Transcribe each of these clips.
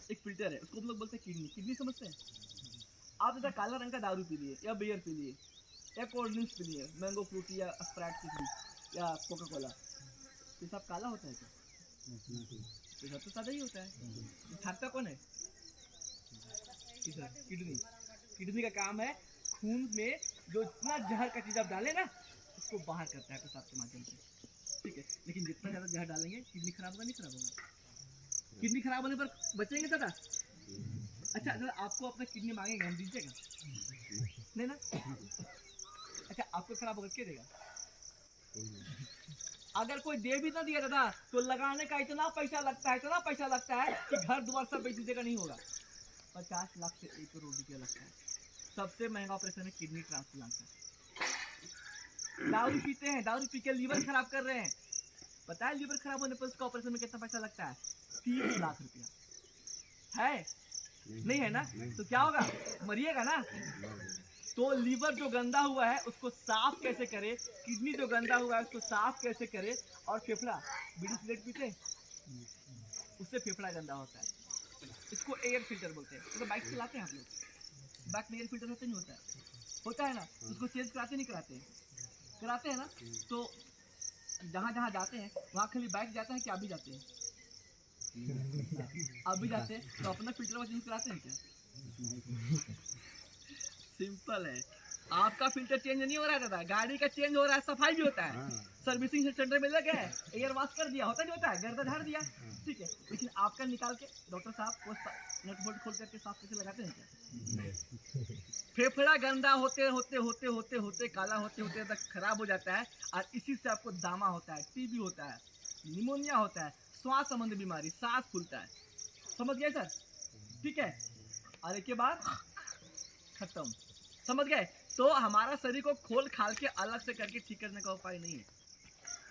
एक फिल्टर है, उसको हम लोग बोलते हैं किडनी। किडनी समझते हैं आप? जैसा काला रंग का दारू पी लिए या बियर पी लिए या कोल्ड ड्रिंक्स पी लिए, मैंगो फ्रूटी या स्प्राइट कुछ भी या कोका कोला, ये सब काला होता है क्या? ये सब तो सादा ही होता है। तो छाटता कौन है? किडनी। किडनी का काम है खून में जो इतना जहर का चीज आप डाले ना उसको बाहर करता है पेशाब के माध्यम से, ठीक है। लेकिन जितना ज्यादा जहर डालेंगे किडनी खराब होगा नहीं खराब होगा? किडनी खराब होने पर बचेंगे दादा? अच्छा दादा आपको अपना किडनी मांगेंगे, हम दीजिएगा? नहीं ना। अच्छा आपको खराब होगा क्या देगा? अगर कोई दे भी ना दिया दादा तो लगाने का इतना पैसा लगता है, इतना पैसा लगता है कि घर द्वार सब बेच दीजिएगा नहीं होगा। 50 लाख से 1 करोड़ रुपया लगता है। सबसे महंगा ऑपरेशन है किडनी ट्रांसप्लांट का। दारू पीते हैं, दारू पी के लीवर खराब कर रहे हैं, पता है लीवर खराब होने पर उसका ऑपरेशन में कितना पैसा लगता है? 30 लाख रुपया। है नहीं है ना? तो क्या होगा? मरिएगा ना। तो लीवर जो गंदा हुआ है उसको साफ कैसे करे, किडनी जो गंदा हुआ है उसको साफ कैसे करे, और फेफड़ा, बीड़ी सिगरेट पीते उससे फेफड़ा गंदा होता है, इसको एयर फिल्टर बोलते हैं। तो बाइक चलाते हैं आप लोग, बाइक में एयर फिल्टर होता नहीं होता है? होता है ना। उसको चेंज कराते नहीं कराते? कराते हैं ना। तो जहाँ जहाँ जाते हैं वहाँ खाली बाइक जाते हैं कि आप भी जाते हैं? आप भी जाते हैं तो अपना फिल्टर चेंज कराते हैं क्या? सिंपल है। आपका फिल्टर चेंज नहीं हो रहा है दादा, गाड़ी का चेंज हो रहा है, सफाई भी होता है, सर्विसिंग सेंटर में लगे एयर वॉश कर दिया, होता नहीं होता है, गर्दा झाड़ दिया, ठीक है। लेकिन आपका निकाल के डॉक्टर साहब नट बोल्ट खोल करके साफ कैसे लगाते हैं क्या? फेफड़ा गंदा होते होते होते होते होते काला होते होते तक खराब हो जाता है, और इसी से आपको दामा होता है, टीबी होता है, निमोनिया होता है, श्वास संबंधी बीमारी, सांस फूलता है। समझ गए सर? ठीक है। और एक के बाद खत्म। समझ गए? तो हमारा शरीर को खोल खाल के अलग से करके ठीक करने का उपाय नहीं है।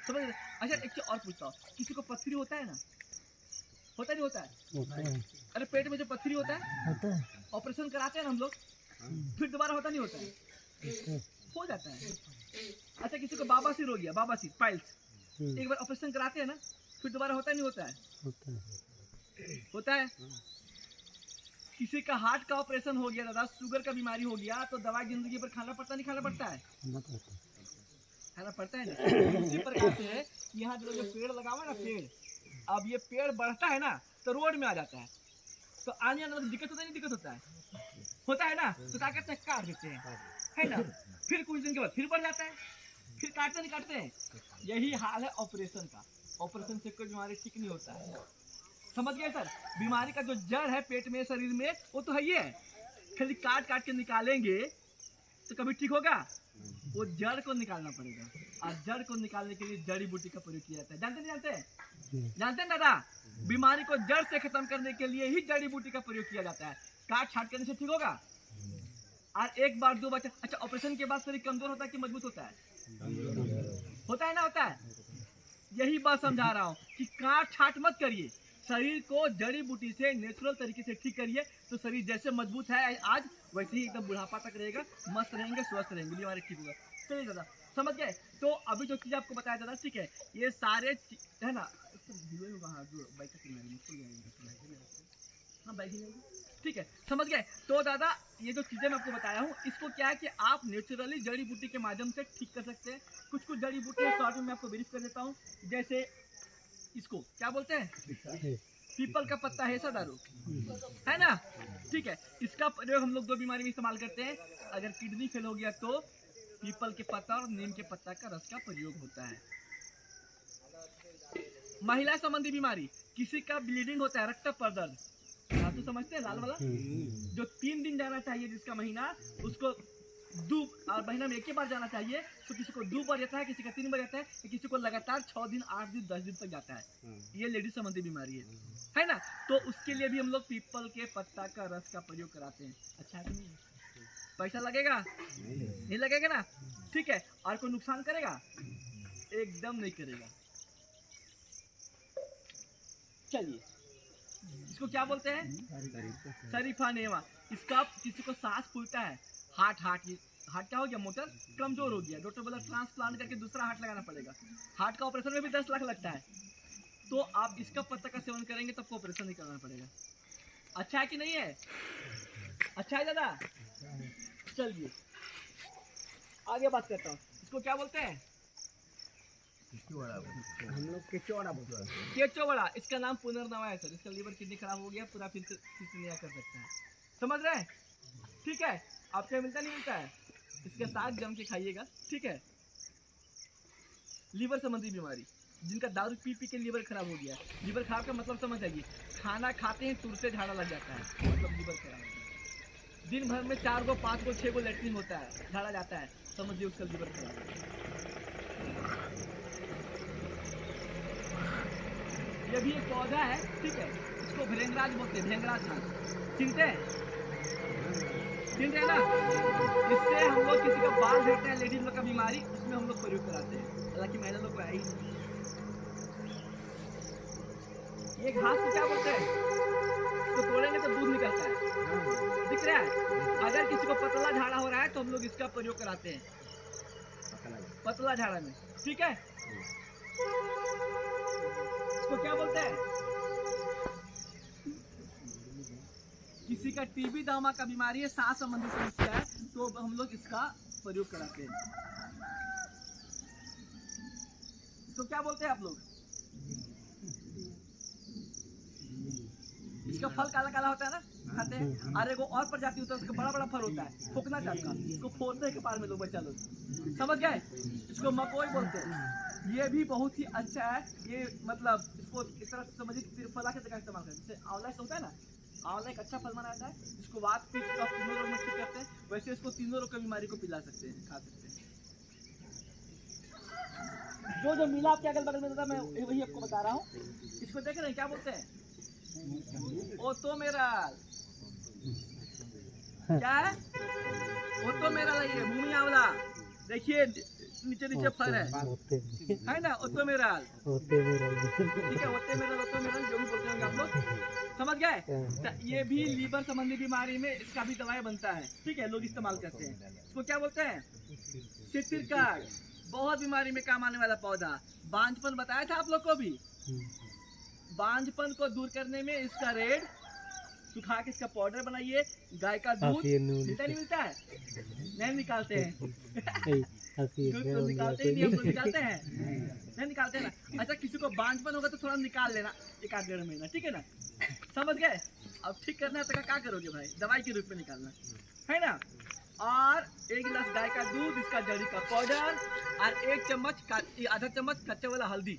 समझ गए? अच्छा एक चीज और पूछता हूँ, किसी को पथरी होता है ना? होता नहीं होता है? अरे पेट में जो पथरी होता है ऑपरेशन कराते हैं ना हम लोग, फिर दोबारा होता नहीं होता है? हो जाता है। अच्छा किसी को बाबासीर हो गया, बाबासीर पाइल्स, एक बार ऑपरेशन कराते हैं ना फिर दोबारा होता नहीं होता है? होता है। किसी का हार्ट का ऑपरेशन हो गया दादा, शुगर का बीमारी हो गया, तो दवाई जिंदगी पर खाना पड़ता नहीं खाना पड़ता है? खाना पड़ता है ना। इसी प्रकार से है कि यहाँ जो पेड़ लगा हुआ है ना, पेड़, अब ये पेड़ बढ़ता है ना तो रोड में आ जाता है, तो आने वाले में दिक्कत होता है नहीं दिक्कत होता है? होता है ना। तो क्या करते हैं? काट देते हैं, है ना। फिर कुछ दिन के बाद फिर बढ़ जाता है, फिर काटते नहीं काटते हैं। यही हाल है ऑपरेशन का। ऑपरेशन से कोई बीमारी ठीक नहीं होता है। समझ गए सर? बीमारी का जो जड़ है पेट में शरीर में वो तो है ही है, खाली काट काट के निकालेंगे तो कभी ठीक होगा? वो जड़ को निकालना पड़ेगा, और जड़ को निकालने के लिए जड़ी बूटी का प्रयोग किया जाता है। जानते नहीं जानते? जानते हैं दादा? बीमारी को जड़ से खत्म करने के लिए ही जड़ी बूटी का प्रयोग किया जाता है। काट छाट करने से ठीक होगा? और एक बार दो बार। अच्छा ऑपरेशन के बाद शरीर कमजोर होता है कि मजबूत होता है? होता है ना, होता है। यही बात समझा रहा हूँ कि काट छाट मत करिए, शरीर को जड़ी बूटी से नेचुरल तरीके से ठीक करिए, तो शरीर जैसे मजबूत है आज वैसे ही एकदम बुढ़ापा तक रहेगा, मस्त रहेंगे, स्वस्थ रहेंगे, बीमारी ठीक होगा। चलिए दादा समझ गए? तो अभी जो चीज आपको बताया दादा, ठीक है, ये सारे है ना। हाँ बाइक ही जाएगी, ठीक है, समझ गए? तो दादा ये जो चीजें मैं आपको बताया हूँ इसको क्या है कि आप नेचुरली जड़ी बूटी के माध्यम से ठीक कर सकते हैं। कुछ कुछ जड़ी बूटी स्टार्ट में मैं आपको ब्रीफ कर देता हूँ। जैसे इसको क्या बोलते हैं? पीपल का पत्ता है सदारू, है ना, ठीक है। इसका प्रयोग हम लोग दो बीमारी में इस्तेमाल करते हैं। अगर किडनी फेल हो गया तो पीपल के पत्ता और नीम के पत्ता का रस का प्रयोग होता है। महिला संबंधी बीमारी, किसी का ब्लीडिंग होता है, रक्त पर दर्द, आप तो समझते हैं लाल वाला, जो 3 दिन जाना चाहिए जिसका महीना, उसको और महीना में एक ही बार जाना चाहिए, तो किसी को 2 बार जाता है, किसी का 3 बार जाता है, किसी को लगातार 6 दिन 8 दिन 10 दिन तक जाता है। ये लेडीज संबंधी बीमारी है ना। तो उसके लिए भी हम लोग पीपल के पत्ता का रस का प्रयोग कराते हैं। अच्छा है कि नहीं? पैसा लगेगा? नहीं लगेगा ना, ठीक है। और कोई नुकसान करेगा? एकदम नहीं करेगा। चलिए इसको क्या बोलते हैं? शरीफा नेवा। इसका किसी को सांस फूलता है, हार्ट क्या हो गया, मोटर कमजोर हो गया, डॉक्टर बोला ट्रांसप्लांट करके दूसरा हार्ट लगाना पड़ेगा। हार्ट का ऑपरेशन में भी 10 लाख लगता है, तो आप इसका पत्ता का सेवन करेंगे तो आपको ऑपरेशन नहीं करना पड़ेगा। अच्छा है कि नहीं है? अच्छा है दादा? चलिए आगे बात करता हूँ। इसको क्या बोलते हैं? हम लोग केचौड़ा बोलते हैं। केचौड़ा। इसका नाम पुनर्नवा है सर। इसका लीवर किडनी खराब हो गया, पूरा फिर से नया कर सकता है। समझ रहे हैं? ठीक है। आपको मिलता नहीं मिलता है? इसके साथ जम के खाइएगा, ठीक है। लीवर संबंधी बीमारी, जिनका दारू पी पी के लीवर खराब हो गया। लीवर खराब का मतलब समझ आइए, खाना खाते हैं तुरंत झाड़ा लग जाता है, मतलब लीवर खराब हो गया। दिन भर में 4 गो 5 गो 6 गो लैट्रिन होता है, झाड़ा जाता है, समझिए उसका लीवर खराब है। ये भी एक पौधा है, ठीक है। इसको भृंगराज बोलते हैं, भृंगराज नाम। चिंते हैं ना? इससे हम लोग किसी का बाल झड़ते हैं, लेडीज लोग का बीमारी, उसमें हम लोग प्रयोग कराते हैं। हालांकि महिला लोग को है ही नहीं। ये घास को क्या बोलते हैं? इसको तोड़ेंगे तो दूध निकलता है, दिख रहा है? अगर किसी को पतला झाड़ा हो रहा है तो हम लोग इसका प्रयोग कराते हैं पतला झाड़ा में, ठीक है। इसको क्या बोलते हैं? किसी का टीबी दमा का बीमारी है, सांस संबंधी समस्या है, तो हम लोग इसका प्रयोग कराते हैं। इसको क्या बोलते हैं आप लोग? इसका फल काला काला होता है ना, खाते हैं। और एक और प्रजाति होता है, उसका बड़ा बड़ा फल होता है, फूकना टाइप का। इसको फोड़ते हैं कपार में लोग, बच्चा लोग, समझ गए? इसको मकोई बोलते हैं। ये भी बहुत ही अच्छा है। ये मतलब इसको इस तरह से समझिए, त्रिफला की जगह इस्तेमाल करते हैं। जैसे आंवला होता है ना, आंवला एक अच्छा फल माना जाता है। इसको वात पित्त कफ तीनों रोग में ठीक करते हैं। वैसे इसको तीनों रोग की बीमारी को पिला सकते हैं, खा सकते हैं। जो मिला आपके अगल बगल में दादा, मैं वही आपको बता रहा हूँ। इसको देख रहे हैं, क्या बोलते हैं? ओटोमेरल। क्या है? ओटोमेरल है ये, भूमि आंवला। देखिए नीचे नीचे फल है ना, ओटोमेरल, ठीक है। ओटोमेरल जो भी बोलते होंगे आप लोग, समझ गए? तो ये भी लीवर संबंधी बीमारी में इसका भी दवाई बनता है, ठीक है, लोग इस्तेमाल करते हैं। इसको क्या बोलते हैं? सिट्रिकार्ड। बहुत बीमारी में काम आने वाला पौधा। बांझपन बताया था आप लोग को भी। बांझपन को दूर करने में इसका रेड सुखा के इसका पाउडर बनाइए। गाय का दूध मिलता नहीं मिलता है? नहीं निकालते हैं। दूध तो निकालते ही नहीं, हम लोग निकालते हैं, नहीं निकालते ना। अच्छा, किसी को बांझपन होगा तो थोड़ा निकाल लेना, 1-1.5 महीना, ठीक है ना। समझ गए? अब ठीक करना है तो क्या करोगे भाई? दवाई के रूप में निकालना है ना। और 1 गिलास गाय का दूध, इसका जड़ी का पाउडर, और 1 चम्मच आधा चम्मच कच्चा वाला हल्दी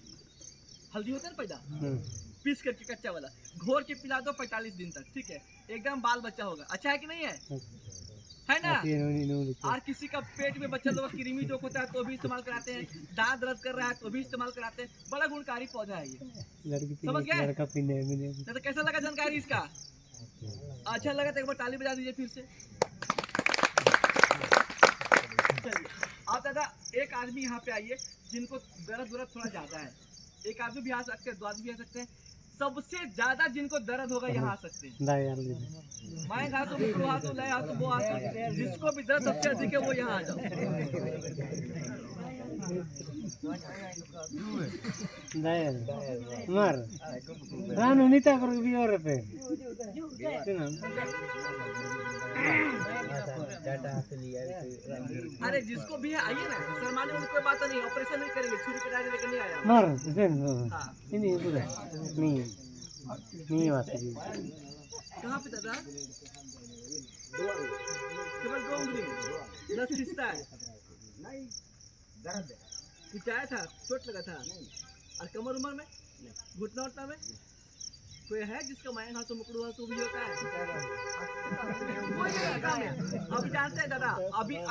होता है ना पैदा, पीस करके कच्चा वाला घोर के पिला दो 45 दिन तक, ठीक है। एकदम बाल बच्चा होगा। अच्छा है कि नहीं है? है ना। और किसी का पेट में बच्चा लोग कृमि रोग होता है तो भी इस्तेमाल कराते हैं। दांत दर्द कर रहा है तो भी इस्तेमाल कराते हैं। बड़ा गुणकारी पौधा है ये, समझ गए? तो कैसा लगा जानकारी इसका? अच्छा लगा तो एक बार ताली बजा दीजिए फिर से। चलिए आप दादा, एक आदमी यहाँ पे आइए जिनको दर्द थोड़ा ज्यादा है। एक आदमी भी आ सकते हैं, 2 आदमी भी आ सकते हैं। सबसे ज्यादा जिनको दर्द होगा यहाँ आ सकते हैं। मैं हाथों में हाथों लय हाथों वो हाथों, जिसको भी दर्द सबसे अधिक है वो यहाँ आ जाओ। अरे जिसको भी है आइए ना, शर्माने वाली कोई बात नहीं। ऑपरेशन नहीं करेंगे, छुरी कटाने लेके नहीं आया। कहाँ पे दादा? केवल 2 उंगली नस खिंचता है, खिंचाया था, चोट लगा था। और कमर उमर में, घुटना उठना में कोई है जिसका माया हाथों मुकड़ू हाथों भी होता है? कोई नहीं लगा में। अभी जानते हैं दादा,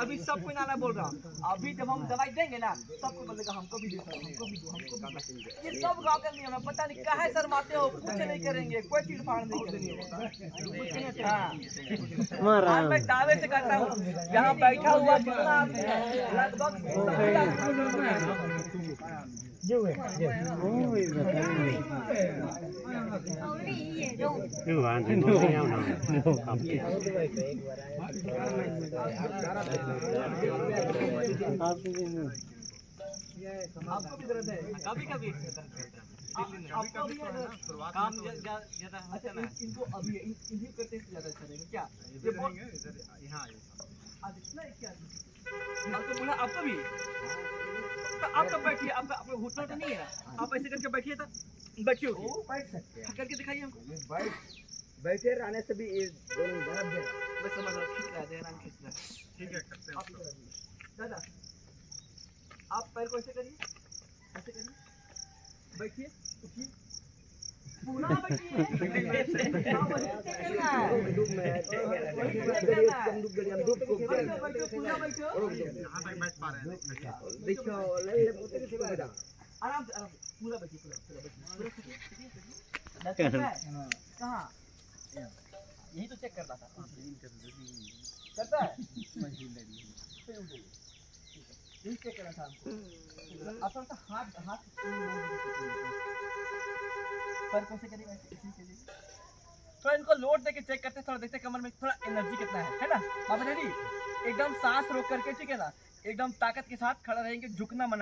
अभी सबको नाला बोल रहा हूँ। अभी जब हम दवाई देंगे ना, सबको बोलेगा हमको भी दो, हमको भी दो, हमको भी दो। ये सब गाँव का नियम है, पता नहीं काहे शर्माते हो। कुछ नहीं करेंगे, कोई चीड़ फाड़ नहीं करेंगे। हाँ, मैं दावे से कहता हूँ, यहाँ बैठा हुआ जितना आदमी है लगभग आपको भी दर्द है कभी कभी? आपको भी काम ज्यादा होता ना, इनको अभी इन्हीं करते हैं ज्यादा अच्छा रहेगा क्या? ये बहुत इतना है क्या? आपको बोला आपको भी, तो आप कब बैठिए, आपका आपको घुटना तो नहीं है, आप ऐसे करके बैठिए, तो बैठिए वो बैठ सकते हैं। करके दिखाइए हमको। बैठे रहने से भी ये दोनों बराबर है। मैं समझ रहा हूँ, खींच रहा है, ध्यान खींच रहा है। ठीक है, करते हैं। आप इधर आइए। दादा आप पैर को ऐसे करिए, ऐसे करिए, बैठिए, उठिए, पूरा बैठिए। हाँ, वही चेक करना है। धूप में है, बैठो, बैठो, पूरा बैठो। यहाँ तक बैठ पा रहे हैं। देखो ले बोलते किसी को बेटा आराम से, पूरा बैठिए, पूरा बैठिए, पूरा बैठिए। कहाँ? यही तो चेक करना था। करता है? फिर उठिए। यही चेक करना था हमको। आप थोड़ा सा हाथ पर कैसे करेंगे, ऐसे करिए। थोड़ा इनको लोड देके चेक करते हैं, थोड़ा देखते हैं कमर में थोड़ा एनर्जी कितना है ना बाबा जी? एकदम सांस रोक करके, ठीक है ना, एकदम ताकत के साथ खड़ा रहेंगे, झुकना मना।